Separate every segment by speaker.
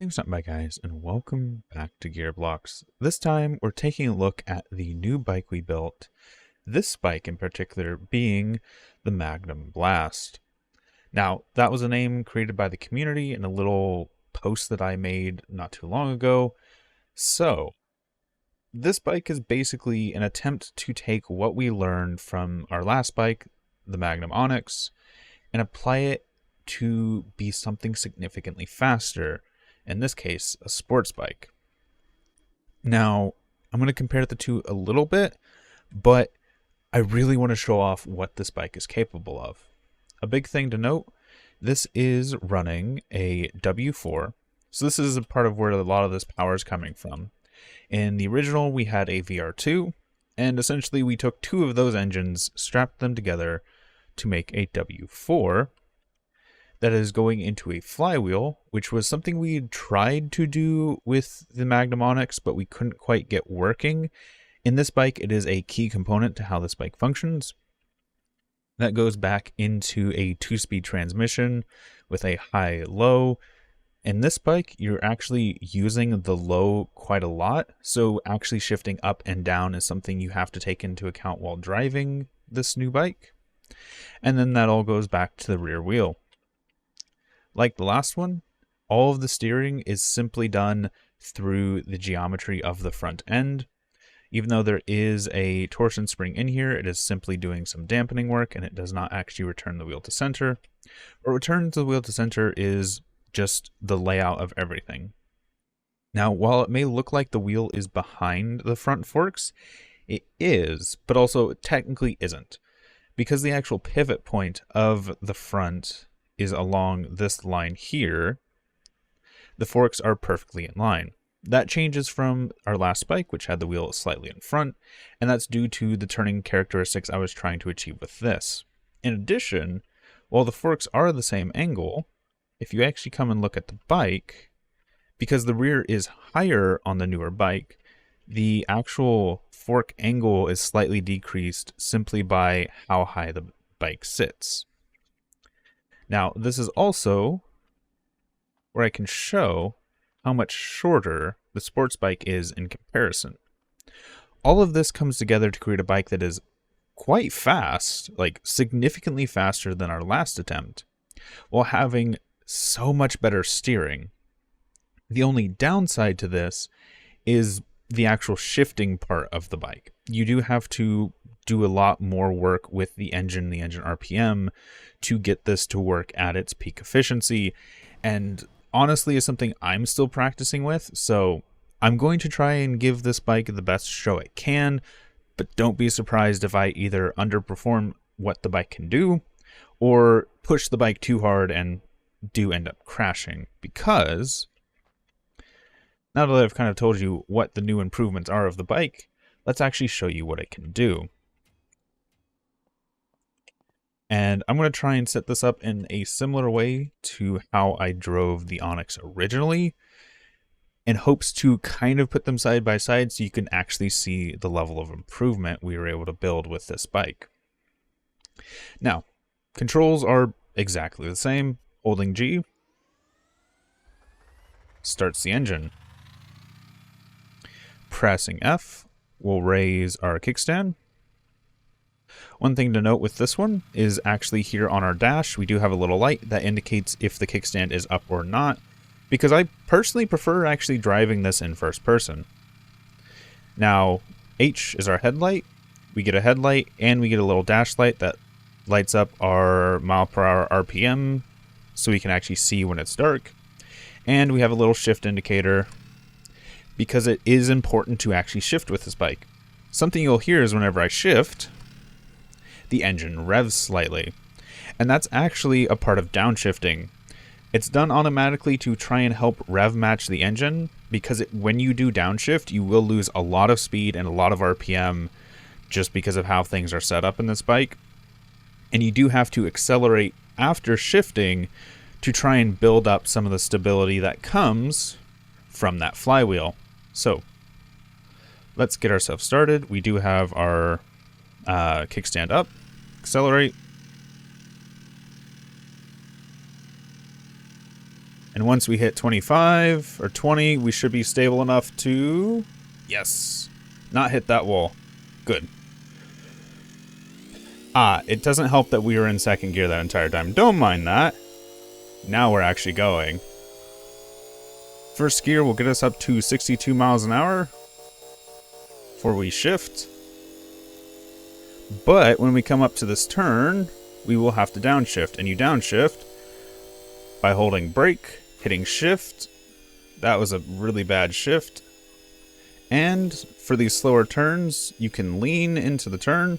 Speaker 1: Thanks up, my guys, and welcome back to GearBlocks. This time, we're taking a look at the new bike we built, this bike in particular being the Magnum Blast. Now, that was a name created by the community in a little post that I made not too long ago. So, this bike is basically an attempt to take what we learned from our last bike, the Magnum Onyx, and apply it to be something significantly faster. In this case, a sports bike. Now, I'm going to compare the two a little bit, but I really want to show off what this bike is capable of. A big thing to note, this is running a W4, so this is a part of where a lot of this power is coming from. In the original, we had a VR2, and essentially we took two of those engines, strapped them together to make a W4, that is going into a flywheel, which was something we had tried to do with the Magnum Onyx, but we couldn't quite get working. In this bike, it is a key component to how this bike functions. That goes back into a 2-speed transmission with a high-low. In this bike, you're actually using the low quite a lot, so actually shifting up and down is something you have to take into account while driving this new bike. And then that all goes back to the rear wheel. Like the last one, all of the steering is simply done through the geometry of the front end. Even though there is a torsion spring in here, it is simply doing some dampening work and it does not actually return the wheel to center. What returns the wheel to center is just the layout of everything. Now, while it may look like the wheel is behind the front forks, it is, but also it technically isn't. Because the actual pivot point of the front is along this line here, the forks are perfectly in line. That changes from our last bike, which had the wheel slightly in front, and that's due to the turning characteristics I was trying to achieve with this. In addition, while the forks are the same angle, if you actually come and look at the bike, because the rear is higher on the newer bike, the actual fork angle is slightly decreased simply by how high the bike sits. Now, this is also where I can show how much shorter the sports bike is in comparison. All of this comes together to create a bike that is quite fast, like significantly faster than our last attempt, while having so much better steering. The only downside to this is the actual shifting part of the bike. You do have to do a lot more work with the engine RPM to get this to work at its peak efficiency, and honestly is something I'm still practicing with, so I'm going to try and give this bike the best show it can, but don't be surprised if I either underperform what the bike can do or push the bike too hard and do end up crashing, because now that I've kind of told you what the new improvements are of the bike, let's actually show you what it can do. And I'm going to try and set this up in a similar way to how I drove the Onyx originally, in hopes to kind of put them side by side so you can actually see the level of improvement we were able to build with this bike. Now, controls are exactly the same. Holding G starts the engine. Pressing F will raise our kickstand. One thing to note with this one is actually here on our dash, we do have a little light that indicates if the kickstand is up or not, because I personally prefer actually driving this in first person. Now, H is our headlight. We get a headlight and we get a little dash light that lights up our mile per hour RPM so we can actually see when it's dark. And we have a little shift indicator because it is important to actually shift with this bike. Something you'll hear is whenever I shift, the engine revs slightly, and that's actually a part of downshifting. It's done automatically to try and help rev match the engine, because when you do downshift, you will lose a lot of speed and a lot of RPM just because of how things are set up in this bike. And you do have to accelerate after shifting to try and build up some of the stability that comes from that flywheel. So let's get ourselves started. We do have our kickstand up, accelerate, And once we hit 25 or 20, we should be stable enough to, yes, not hit that wall. Good. It doesn't help that we were in second gear that entire time. Don't mind that. Now we're actually going. First gear will get us up to 62 miles an hour before we shift. But when we come up to this turn, we will have to downshift. And you downshift by holding brake, hitting shift. That was a really bad shift. And for these slower turns, you can lean into the turn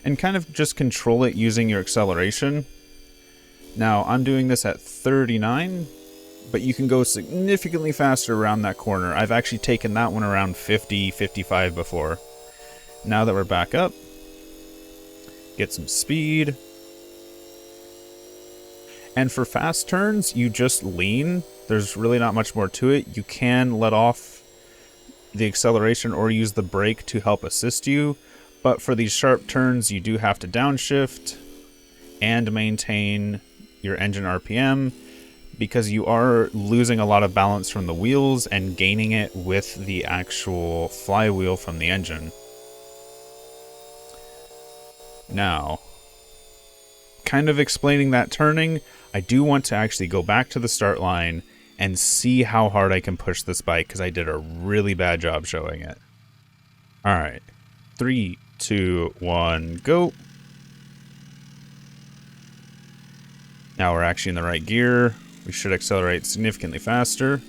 Speaker 1: and kind of just control it using your acceleration. Now, I'm doing this at 39, but you can go significantly faster around that corner. I've actually taken that one around 50, 55 before. Now that we're back up, get some speed. And for fast turns, you just lean. There's really not much more to it. You can let off the acceleration or use the brake to help assist you. But for these sharp turns, you do have to downshift and maintain your engine RPM because you are losing a lot of balance from the wheels and gaining it with the actual flywheel from the engine. Now, kind of explaining that turning, I do want to actually go back to the start line and see how hard I can push this bike because I did a really bad job showing it. All right, 3, 2, 1, go. Now we're actually in the right gear. We should accelerate significantly faster.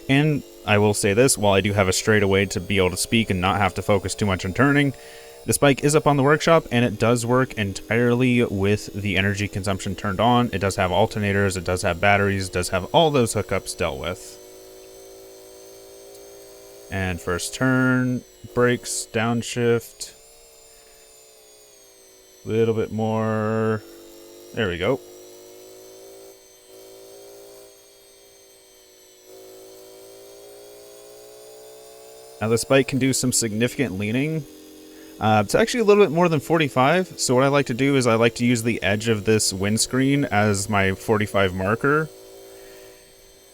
Speaker 1: And I will say this, while I do have a straightaway to be able to speak and not have to focus too much on turning, this bike is up on the workshop and it does work entirely with the energy consumption turned on. It does have alternators, it does have batteries, it does have all those hookups dealt with. And first turn, brakes, downshift. A little bit more. There we go. Now this bike can do some significant leaning. It's actually a little bit more than 45. So what I like to do is I like to use the edge of this windscreen as my 45 marker.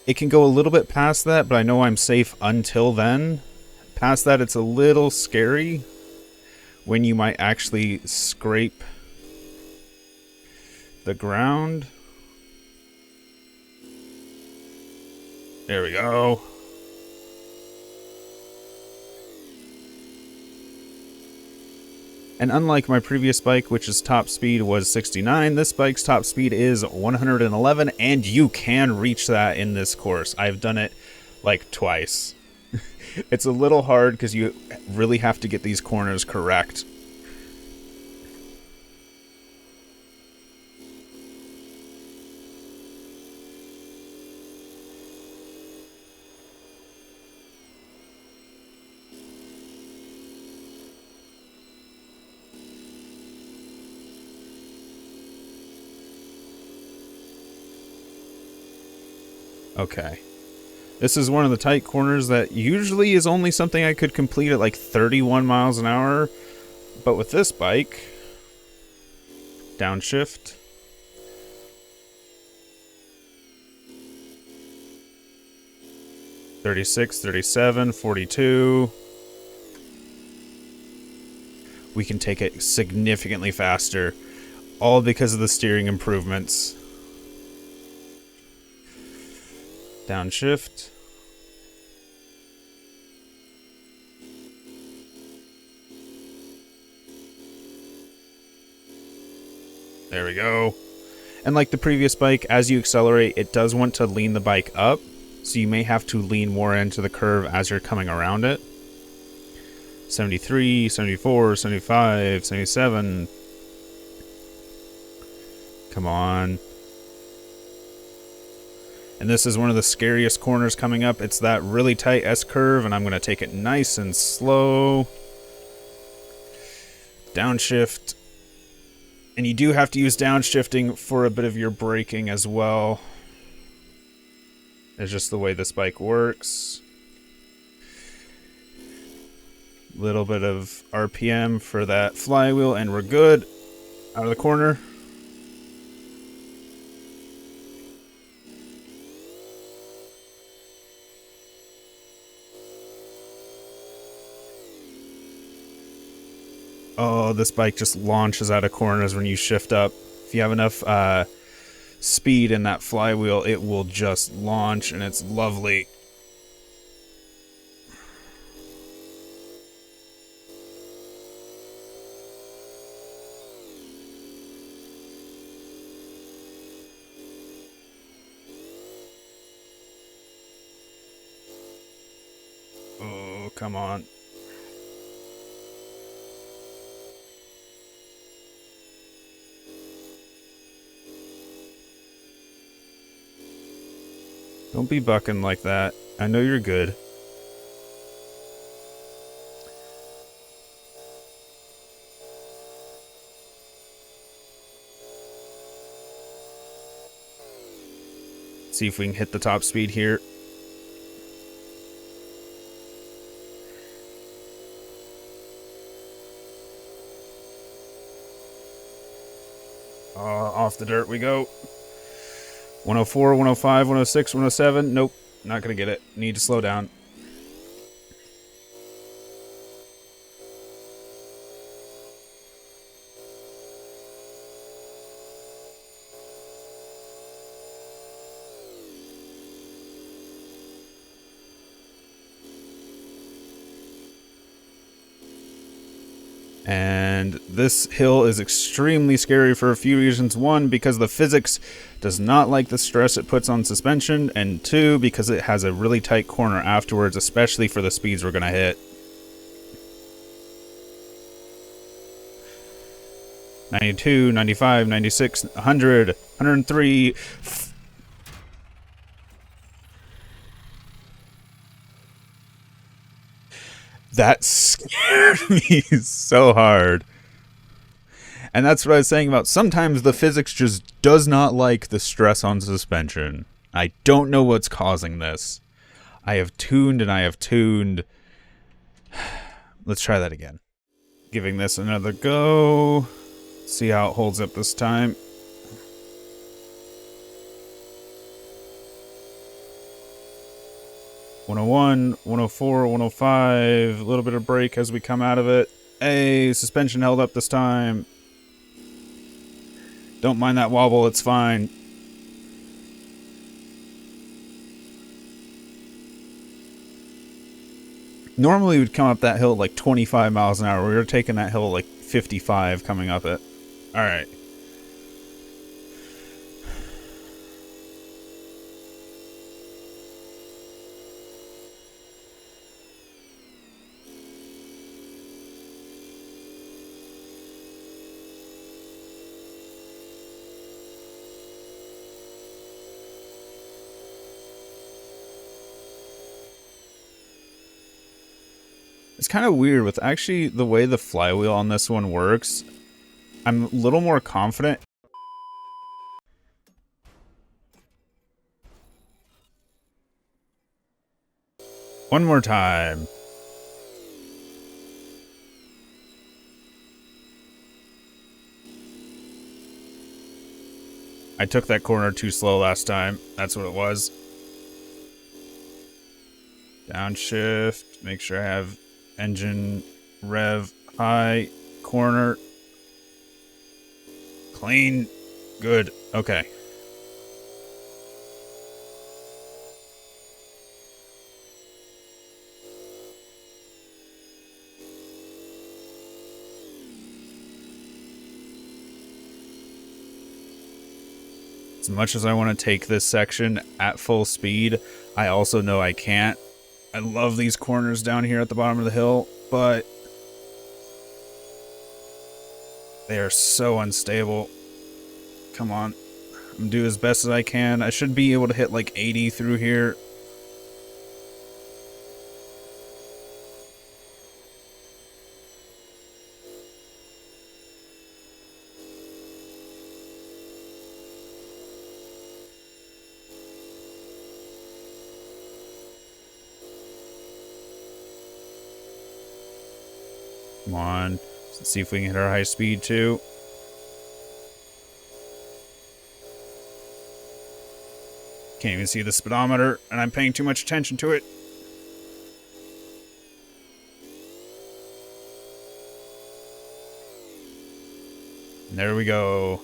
Speaker 1: It can go a little bit past that, but I know I'm safe until then. Past that, it's a little scary when you might actually scrape the ground. There we go. And unlike my previous bike, which is top speed was 69, this bike's top speed is 111, and you can reach that in this course. I've done it like twice. It's a little hard because you really have to get these corners correct. Okay. This is one of the tight corners that usually is only something I could complete at like 31 miles an hour. But with this bike, downshift. $36, $37, $42. We can take it significantly faster, all because of the steering improvements. Downshift. There we go. And like the previous bike, as you accelerate, it does want to lean the bike up, so you may have to lean more into the curve as you're coming around it. 73, 74, 75, 77. Come on. And this is one of the scariest corners coming up. It's that really tight S-curve, and I'm going to take it nice and slow. Downshift. And you do have to use downshifting for a bit of your braking as well. It's just the way this bike works. Little bit of RPM for that flywheel, and we're good. Out of the corner. Oh, this bike just launches out of corners when you shift up. If you have enough speed in that flywheel, it will just launch, and it's lovely. Oh, come on. Don't be bucking like that. I know you're good. See if we can hit the top speed here. Off the dirt we go. 104, 105, 106, 107. Nope, not gonna get it. Need to slow down. And this hill is extremely scary for a few reasons. One, because the physics does not like the stress it puts on suspension. And two, because it has a really tight corner afterwards, especially for the speeds we're going to hit. 92, 95, 96, 100, 103... That scared me so hard. And that's what I was saying about sometimes the physics just does not like the stress on suspension. I don't know what's causing this. I have tuned and I have tuned. Let's try that again. Giving this another go. See how it holds up this time. .101, 104, 105, a little bit of brake as we come out of it. Hey, suspension held up this time. Don't mind that wobble, it's fine. Normally we'd come up that hill at like 25 miles an hour. We were taking that hill at like 55 coming up it. Alright. It's kind of weird with actually the way the flywheel on this one works. I'm a little more confident. One more time. I took that corner too slow last time. That's what it was. Downshift. Make sure I have engine rev high. Corner. Clean. Good. Okay. As much as I want to take this section at full speed, I also know I can't. I love these corners down here at the bottom of the hill, but they are so unstable. Come on. I'm gonna do as best as I can. I should be able to hit like 80 through here. Come on. Let's see if we can hit our high speed too. Can't even see the speedometer, and I'm paying too much attention to it. There we go.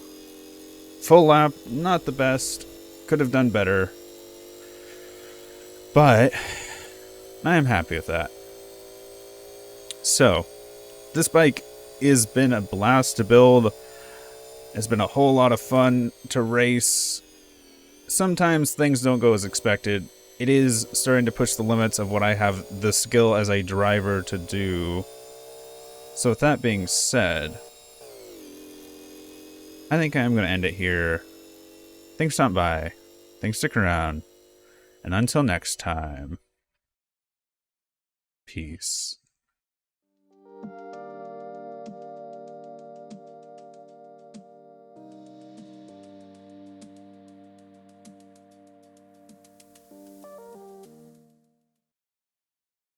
Speaker 1: Full lap, not the best. Could have done better. But I am happy with that. So, this bike has been a blast to build. It's been a whole lot of fun to race. Sometimes things don't go as expected. It is starting to push the limits of what I have the skill as a driver to do. So with that being said, I think I'm going to end it here. Thanks for stopping by. Thanks for sticking around. And until next time, peace.